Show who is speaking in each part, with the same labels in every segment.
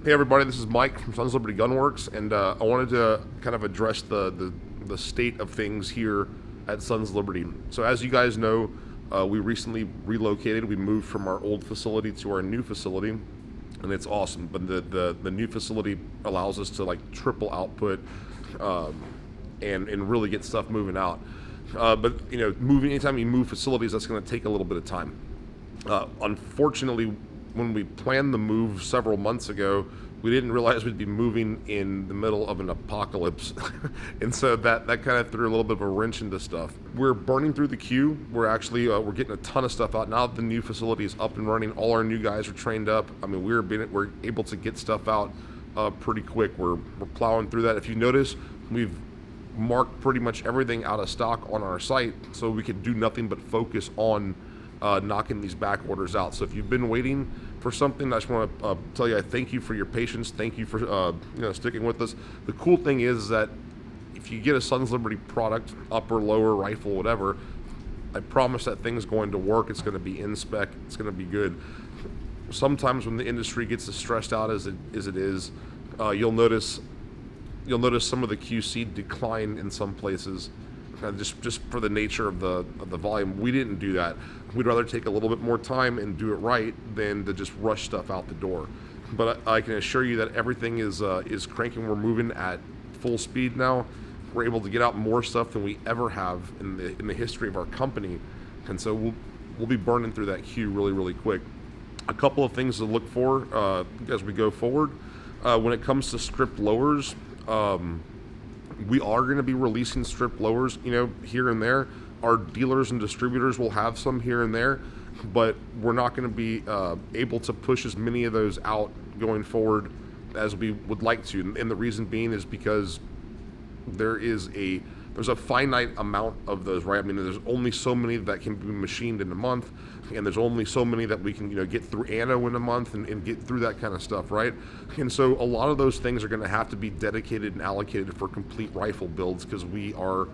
Speaker 1: Hey everybody, this is Mike from Sons of Liberty Gunworks, and I wanted to kind of address the state of things here at Sons of Liberty. So as you guys know, we recently relocated. We moved from our old facility to our new facility, and it's awesome. But the new facility allows us to like triple output and really get stuff moving out. But you know, anytime you move facilities, that's going to take a little bit of time. Unfortunately, when we planned the move several months ago, we didn't realize we'd be moving in the middle of an apocalypse. And so that kind of threw a little bit of a wrench into stuff. We're burning through the queue. We're actually, we're getting a ton of stuff out. Now that the new facility is up and running, all our new guys are trained up. I mean, we're able to get stuff out pretty quick. We're plowing through that. If you notice, we've marked pretty much everything out of stock on our site, so we can do nothing but focus on knocking these back orders out. So if you've been waiting for something, I just want to tell you I thank you for your patience. Thank you for sticking with us. The cool thing is that if you get a Sons of Liberty product, upper, lower, rifle, whatever, I promise that thing's going to work. It's going to be in spec. It's going to be good. Sometimes when the industry gets as stressed out as it is, you'll notice some of the QC decline in some places. Just for the nature of the volume. We didn't do that. We'd rather take a little bit more time and do it right than to just rush stuff out the door. But I can assure you that everything is cranking. We're moving at full speed now. We're able to get out more stuff than we ever have in the history of our company, and so we'll be burning through that queue really quick. A couple of things to look for as we go forward. When it comes to stripped lowers, we are going to be releasing strip lowers, here and there. Our dealers and distributors will have some here and there, but we're not going to be able to push as many of those out going forward as we would like to. And the reason being is because there's a finite amount of those, right? I mean, there's only so many that can be machined in a month, and there's only so many that we can, get through anno in a month and get through that kind of stuff, right? And so a lot of those things are going to have to be dedicated and allocated for complete rifle builds, because we are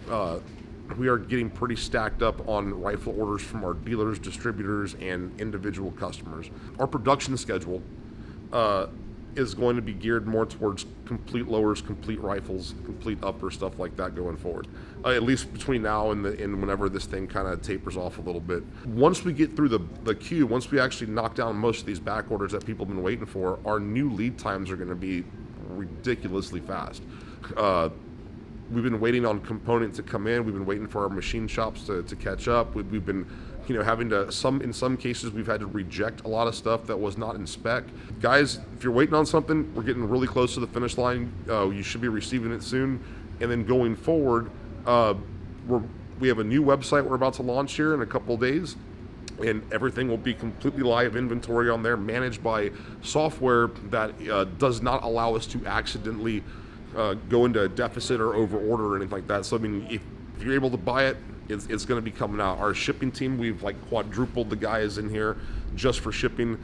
Speaker 1: getting pretty stacked up on rifle orders from our dealers, distributors, and individual customers. Our production schedule is going to be geared more towards complete lowers, complete rifles, complete upper, stuff like that going forward. At least between now and whenever this thing kind of tapers off a little bit. Once we get through the queue, once we actually knock down most of these back orders that people have been waiting for, our new lead times are going to be ridiculously fast. We've been waiting on components to come in. We've been waiting for our machine shops to catch up. We've been having to, in some cases, we've had to reject a lot of stuff that was not in spec. Guys, if you're waiting on something, we're getting really close to the finish line. You should be receiving it soon. And then going forward, we have a new website we're about to launch here in a couple of days, and everything will be completely live inventory on there, managed by software that does not allow us to accidentally go into a deficit or over order or anything like that. So I mean, if you're able to buy it, it's going to be coming out. Our shipping team, we've like quadrupled the guys in here just for shipping.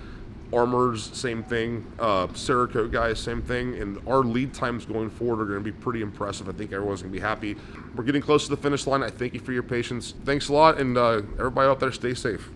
Speaker 1: Armors, same thing. Cerakote guys, same thing. And our lead times going forward are going to be pretty impressive. I think everyone's going to be happy. We're getting close to the finish line. I thank you for your patience. Thanks a lot, and everybody out there, stay safe.